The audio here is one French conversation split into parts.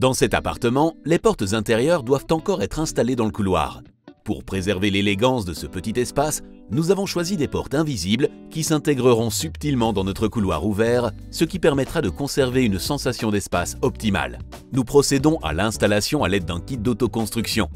Dans cet appartement, les portes intérieures doivent encore être installées dans le couloir. Pour préserver l'élégance de ce petit espace, nous avons choisi des portes invisibles qui s'intégreront subtilement dans notre couloir ouvert, ce qui permettra de conserver une sensation d'espace optimale. Nous procédons à l'installation à l'aide d'un kit d'autoconstruction.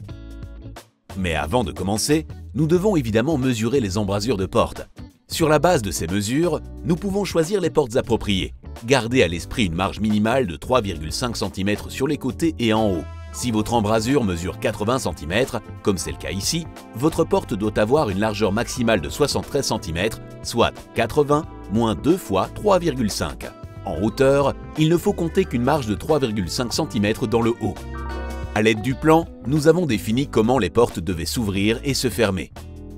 Mais avant de commencer, nous devons évidemment mesurer les embrasures de portes. Sur la base de ces mesures, nous pouvons choisir les portes appropriées. Gardez à l'esprit une marge minimale de 3,5 cm sur les côtés et en haut. Si votre embrasure mesure 80 cm, comme c'est le cas ici, votre porte doit avoir une largeur maximale de 73 cm, soit 80 moins 2 fois 3,5. En hauteur, il ne faut compter qu'une marge de 3,5 cm dans le haut. À l'aide du plan, nous avons défini comment les portes devaient s'ouvrir et se fermer.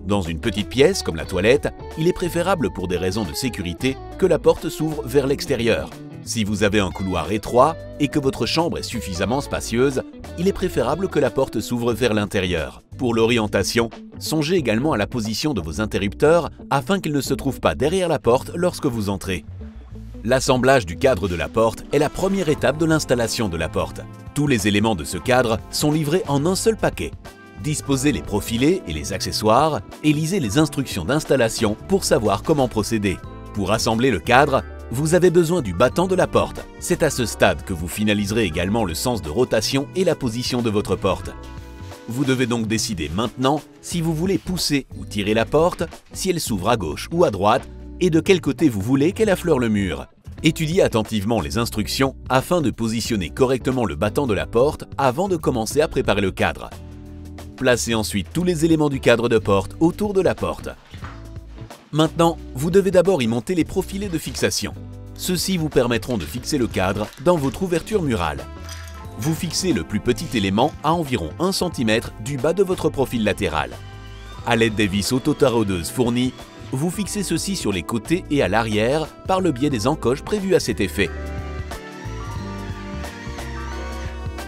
Dans une petite pièce, comme la toilette, il est préférable pour des raisons de sécurité que la porte s'ouvre vers l'extérieur. Si vous avez un couloir étroit et que votre chambre est suffisamment spacieuse, il est préférable que la porte s'ouvre vers l'intérieur. Pour l'orientation, songez également à la position de vos interrupteurs afin qu'ils ne se trouvent pas derrière la porte lorsque vous entrez. L'assemblage du cadre de la porte est la première étape de l'installation de la porte. Tous les éléments de ce cadre sont livrés en un seul paquet. Disposez les profilés et les accessoires et lisez les instructions d'installation pour savoir comment procéder. Pour assembler le cadre, vous avez besoin du battant de la porte. C'est à ce stade que vous finaliserez également le sens de rotation et la position de votre porte. Vous devez donc décider maintenant si vous voulez pousser ou tirer la porte, si elle s'ouvre à gauche ou à droite et de quel côté vous voulez qu'elle affleure le mur. Étudiez attentivement les instructions afin de positionner correctement le battant de la porte avant de commencer à préparer le cadre. Placez ensuite tous les éléments du cadre de porte autour de la porte. Maintenant, vous devez d'abord y monter les profilés de fixation. Ceux-ci vous permettront de fixer le cadre dans votre ouverture murale. Vous fixez le plus petit élément à environ 1 cm du bas de votre profil latéral. À l'aide des vis auto-taraudeuses fournies, vous fixez ceux-ci sur les côtés et à l'arrière par le biais des encoches prévues à cet effet.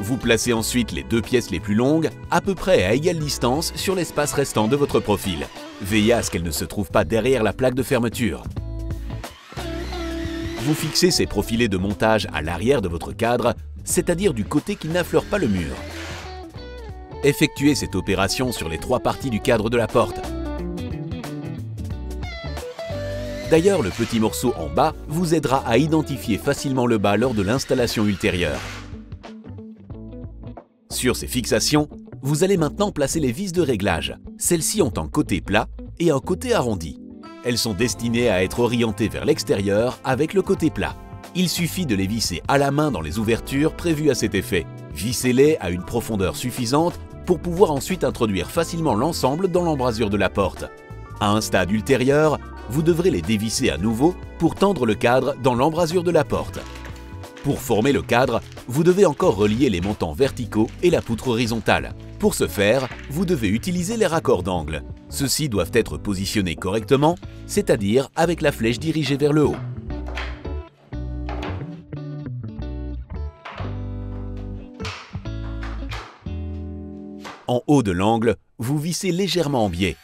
Vous placez ensuite les deux pièces les plus longues, à peu près à égale distance sur l'espace restant de votre profil. Veillez à ce qu'elles ne se trouvent pas derrière la plaque de fermeture. Vous fixez ces profilés de montage à l'arrière de votre cadre, c'est-à-dire du côté qui n'affleure pas le mur. Effectuez cette opération sur les 3 parties du cadre de la porte. D'ailleurs, le petit morceau en bas vous aidera à identifier facilement le bas lors de l'installation ultérieure. Sur ces fixations, vous allez maintenant placer les vis de réglage. Celles-ci ont un côté plat et un côté arrondi. Elles sont destinées à être orientées vers l'extérieur avec le côté plat. Il suffit de les visser à la main dans les ouvertures prévues à cet effet. Vissez-les à une profondeur suffisante pour pouvoir ensuite introduire facilement l'ensemble dans l'embrasure de la porte. À un stade ultérieur, vous devrez les dévisser à nouveau pour tendre le cadre dans l'embrasure de la porte. Pour former le cadre, vous devez encore relier les montants verticaux et la poutre horizontale. Pour ce faire, vous devez utiliser les raccords d'angle. Ceux-ci doivent être positionnés correctement, c'est-à-dire avec la flèche dirigée vers le haut. En haut de l'angle, vous vissez légèrement en biais.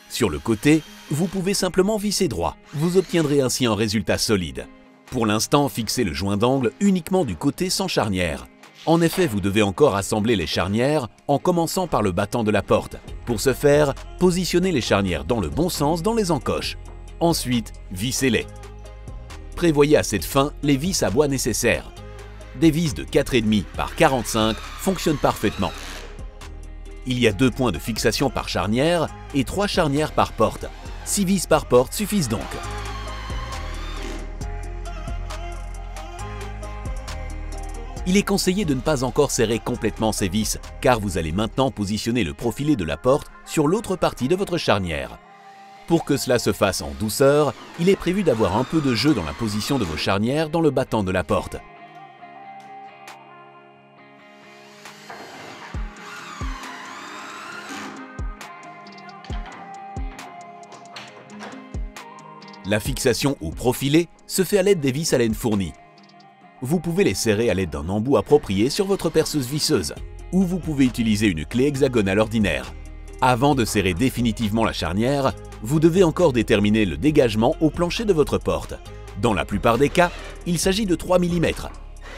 Sur le côté, vous pouvez simplement visser droit. Vous obtiendrez ainsi un résultat solide. Pour l'instant, fixez le joint d'angle uniquement du côté sans charnière. En effet, vous devez encore assembler les charnières en commençant par le battant de la porte. Pour ce faire, positionnez les charnières dans le bon sens dans les encoches. Ensuite, vissez-les. Prévoyez à cette fin les vis à bois nécessaires. Des vis de 4,5 par 45 fonctionnent parfaitement. Il y a 2 points de fixation par charnière et 3 charnières par porte. 6 vis par porte suffisent donc. Il est conseillé de ne pas encore serrer complètement ces vis, car vous allez maintenant positionner le profilet de la porte sur l'autre partie de votre charnière. Pour que cela se fasse en douceur, il est prévu d'avoir un peu de jeu dans la position de vos charnières dans le battant de la porte. La fixation au profilet se fait à l'aide des vis à laine fournies. Vous pouvez les serrer à l'aide d'un embout approprié sur votre perceuse visseuse, ou vous pouvez utiliser une clé hexagonale ordinaire. Avant de serrer définitivement la charnière, vous devez encore déterminer le dégagement au plancher de votre porte. Dans la plupart des cas, il s'agit de 3 mm.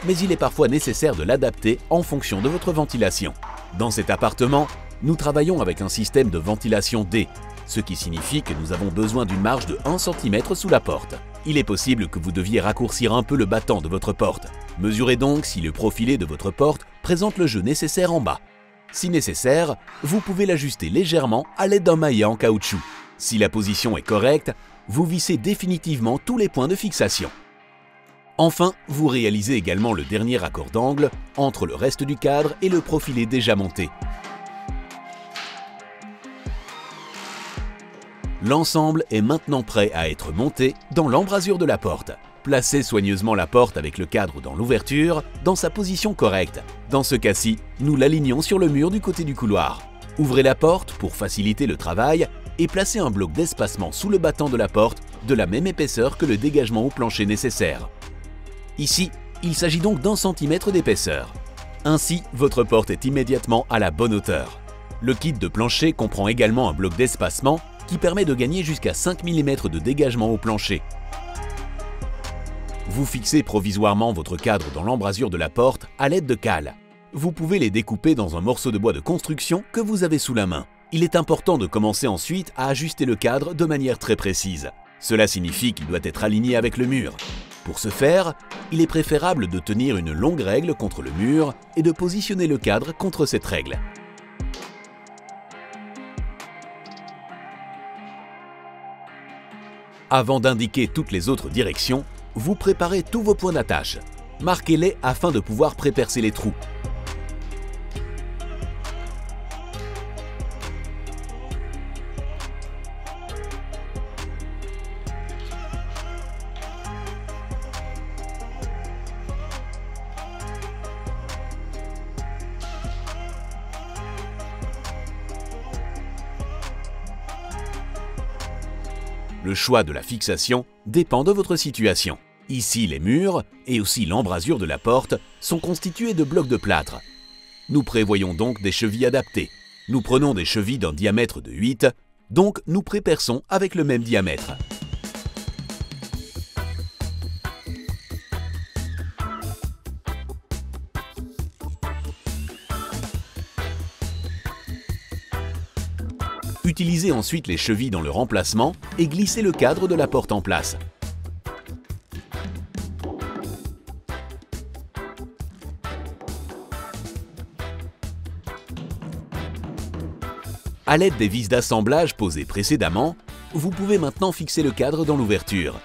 mais il est parfois nécessaire de l'adapter en fonction de votre ventilation. Dans cet appartement, nous travaillons avec un système de ventilation D, ce qui signifie que nous avons besoin d'une marge de 1 cm sous la porte. Il est possible que vous deviez raccourcir un peu le battant de votre porte. Mesurez donc si le profilé de votre porte présente le jeu nécessaire en bas. Si nécessaire, vous pouvez l'ajuster légèrement à l'aide d'un maillet en caoutchouc. Si la position est correcte, vous vissez définitivement tous les points de fixation. Enfin, vous réalisez également le dernier raccord d'angle entre le reste du cadre et le profilé déjà monté. L'ensemble est maintenant prêt à être monté dans l'embrasure de la porte. Placez soigneusement la porte avec le cadre dans l'ouverture, dans sa position correcte. Dans ce cas-ci, nous l'alignons sur le mur du côté du couloir. Ouvrez la porte pour faciliter le travail et placez un bloc d'espacement sous le battant de la porte de la même épaisseur que le dégagement au plancher nécessaire. Ici, il s'agit donc d'1 cm d'épaisseur. Ainsi, votre porte est immédiatement à la bonne hauteur. Le kit de plancher comprend également un bloc d'espacement qui permet de gagner jusqu'à 5 mm de dégagement au plancher. Vous fixez provisoirement votre cadre dans l'embrasure de la porte à l'aide de cales. Vous pouvez les découper dans un morceau de bois de construction que vous avez sous la main. Il est important de commencer ensuite à ajuster le cadre de manière très précise. Cela signifie qu'il doit être aligné avec le mur. Pour ce faire, il est préférable de tenir une longue règle contre le mur et de positionner le cadre contre cette règle. Avant d'indiquer toutes les autres directions, vous préparez tous vos points d'attache. Marquez-les afin de pouvoir prépercer les trous. Le choix de la fixation dépend de votre situation. Ici, les murs et aussi l'embrasure de la porte sont constitués de blocs de plâtre. Nous prévoyons donc des chevilles adaptées. Nous prenons des chevilles d'un diamètre de 8, donc nous préperçons avec le même diamètre. Utilisez ensuite les chevilles dans leur emplacement et glissez le cadre de la porte en place. À l'aide des vis d'assemblage posées précédemment, vous pouvez maintenant fixer le cadre dans l'ouverture.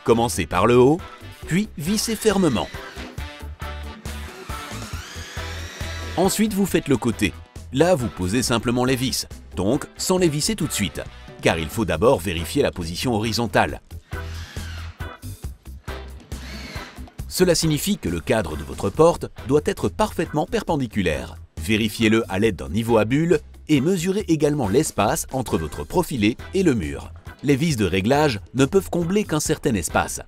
Commencez par le haut, puis vissez fermement. Ensuite, vous faites le côté. Là, vous posez simplement les vis, donc sans les visser tout de suite, car il faut d'abord vérifier la position horizontale. Cela signifie que le cadre de votre porte doit être parfaitement perpendiculaire. Vérifiez-le à l'aide d'un niveau à bulles et mesurez également l'espace entre votre profilé et le mur. Les vis de réglage ne peuvent combler qu'un certain espace.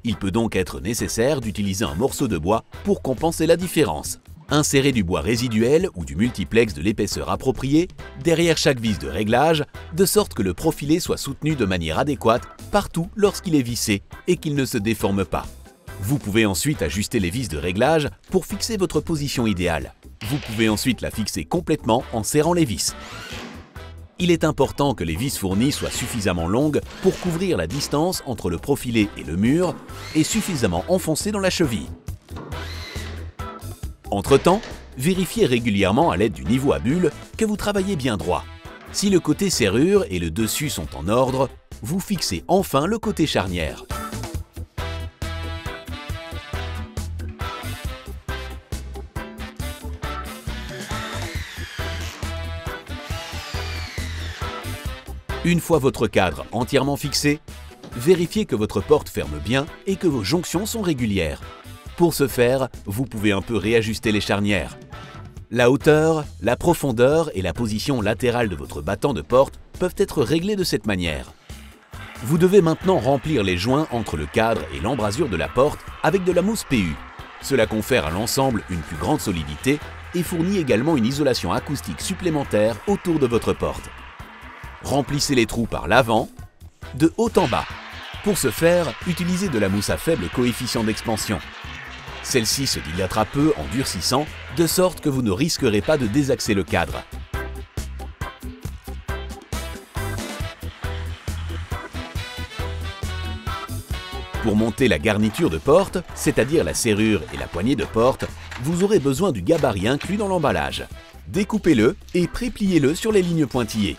Il peut donc être nécessaire d'utiliser un morceau de bois pour compenser la différence. Insérez du bois résiduel ou du multiplex de l'épaisseur appropriée derrière chaque vis de réglage, de sorte que le profilé soit soutenu de manière adéquate partout lorsqu'il est vissé et qu'il ne se déforme pas. Vous pouvez ensuite ajuster les vis de réglage pour fixer votre position idéale. Vous pouvez ensuite la fixer complètement en serrant les vis. Il est important que les vis fournies soient suffisamment longues pour couvrir la distance entre le profilé et le mur et suffisamment enfoncées dans la cheville. Entre-temps, vérifiez régulièrement à l'aide du niveau à bulles que vous travaillez bien droit. Si le côté serrure et le dessus sont en ordre, vous fixez enfin le côté charnière. Une fois votre cadre entièrement fixé, vérifiez que votre porte ferme bien et que vos jonctions sont régulières. Pour ce faire, vous pouvez un peu réajuster les charnières. La hauteur, la profondeur et la position latérale de votre battant de porte peuvent être réglés de cette manière. Vous devez maintenant remplir les joints entre le cadre et l'embrasure de la porte avec de la mousse PU. Cela confère à l'ensemble une plus grande solidité et fournit également une isolation acoustique supplémentaire autour de votre porte. Remplissez les trous par l'avant, de haut en bas. Pour ce faire, utilisez de la mousse à faible coefficient d'expansion. Celle-ci se dilatera peu en durcissant, de sorte que vous ne risquerez pas de désaxer le cadre. Pour monter la garniture de porte, c'est-à-dire la serrure et la poignée de porte, vous aurez besoin du gabarit inclus dans l'emballage. Découpez-le et prépliez-le sur les lignes pointillées.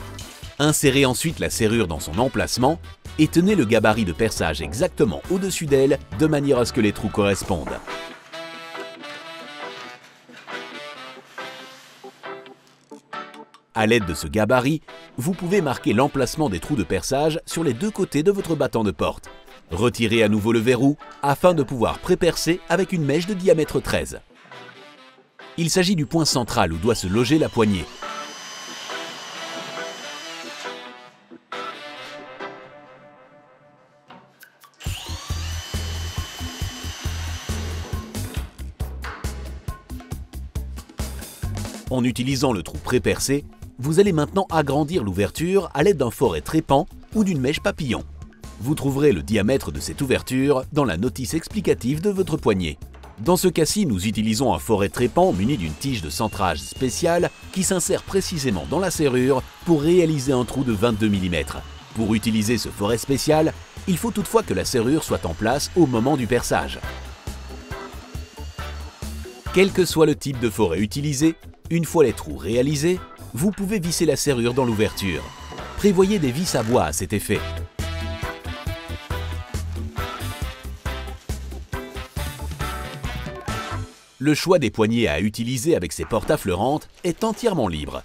Insérez ensuite la serrure dans son emplacement et tenez le gabarit de perçage exactement au-dessus d'elle de manière à ce que les trous correspondent. À l'aide de ce gabarit, vous pouvez marquer l'emplacement des trous de perçage sur les deux côtés de votre battant de porte. Retirez à nouveau le verrou afin de pouvoir prépercer avec une mèche de diamètre 13. Il s'agit du point central où doit se loger la poignée. En utilisant le trou prépercé, vous allez maintenant agrandir l'ouverture à l'aide d'un foret trépant ou d'une mèche papillon. Vous trouverez le diamètre de cette ouverture dans la notice explicative de votre poignée. Dans ce cas-ci, nous utilisons un foret trépant muni d'une tige de centrage spéciale qui s'insère précisément dans la serrure pour réaliser un trou de 22 mm. Pour utiliser ce foret spécial, il faut toutefois que la serrure soit en place au moment du perçage. Quel que soit le type de foret utilisé, une fois les trous réalisés, vous pouvez visser la serrure dans l'ouverture. Prévoyez des vis à bois à cet effet. Le choix des poignées à utiliser avec ces portes affleurantes est entièrement libre.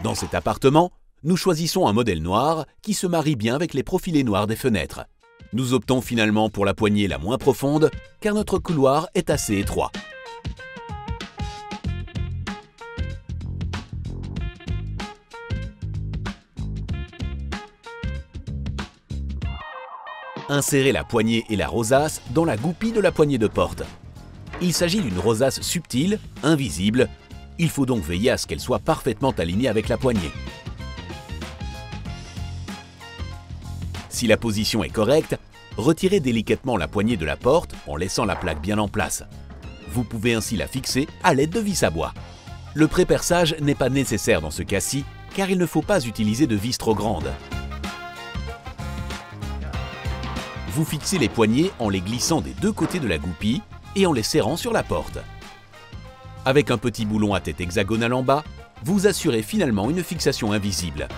Dans cet appartement, nous choisissons un modèle noir qui se marie bien avec les profilés noirs des fenêtres. Nous optons finalement pour la poignée la moins profonde car notre couloir est assez étroit. Insérez la poignée et la rosace dans la goupille de la poignée de porte. Il s'agit d'une rosace subtile, invisible. Il faut donc veiller à ce qu'elle soit parfaitement alignée avec la poignée. Si la position est correcte, retirez délicatement la poignée de la porte en laissant la plaque bien en place. Vous pouvez ainsi la fixer à l'aide de vis à bois. Le préperçage n'est pas nécessaire dans ce cas-ci, car il ne faut pas utiliser de vis trop grandes. Vous fixez les poignées en les glissant des deux côtés de la goupille et en les serrant sur la porte. Avec un petit boulon à tête hexagonale en bas, vous assurez finalement une fixation invisible.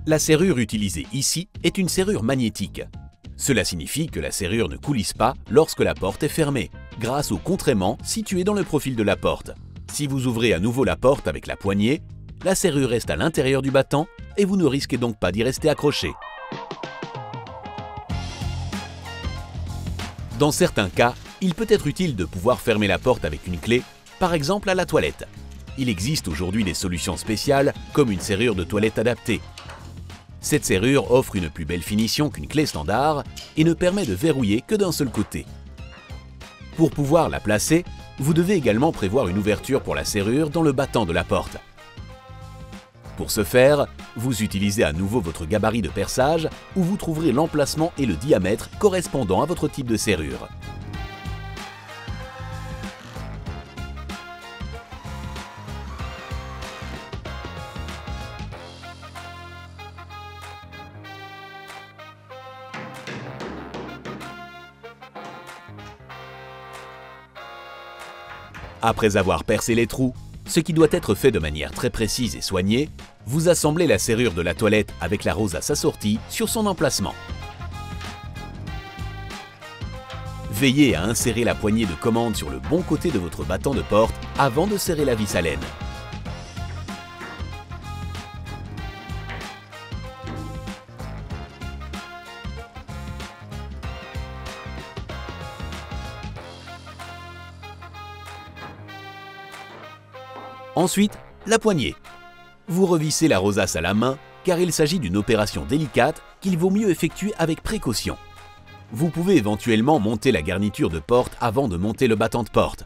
La serrure utilisée ici est une serrure magnétique. Cela signifie que la serrure ne coulisse pas lorsque la porte est fermée, grâce au contreaimant situé dans le profil de la porte. Si vous ouvrez à nouveau la porte avec la poignée, la serrure reste à l'intérieur du battant et vous ne risquez donc pas d'y rester accroché. Dans certains cas, il peut être utile de pouvoir fermer la porte avec une clé, par exemple à la toilette. Il existe aujourd'hui des solutions spéciales comme une serrure de toilette adaptée. Cette serrure offre une plus belle finition qu'une clé standard et ne permet de verrouiller que d'un seul côté. Pour pouvoir la placer, vous devez également prévoir une ouverture pour la serrure dans le battant de la porte. Pour ce faire, vous utilisez à nouveau votre gabarit de perçage où vous trouverez l'emplacement et le diamètre correspondant à votre type de serrure. Après avoir percé les trous, ce qui doit être fait de manière très précise et soignée, vous assemblez la serrure de la toilette avec la rosace assortie sur son emplacement. Veillez à insérer la poignée de commande sur le bon côté de votre battant de porte avant de serrer la vis à laine. Ensuite, la poignée. Vous revissez la rosace à la main car il s'agit d'une opération délicate qu'il vaut mieux effectuer avec précaution. Vous pouvez éventuellement monter la garniture de porte avant de monter le battant de porte.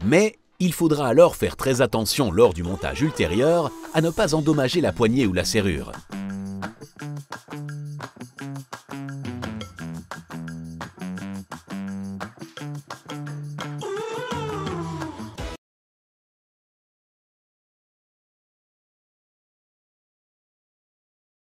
Mais il faudra alors faire très attention lors du montage ultérieur à ne pas endommager la poignée ou la serrure.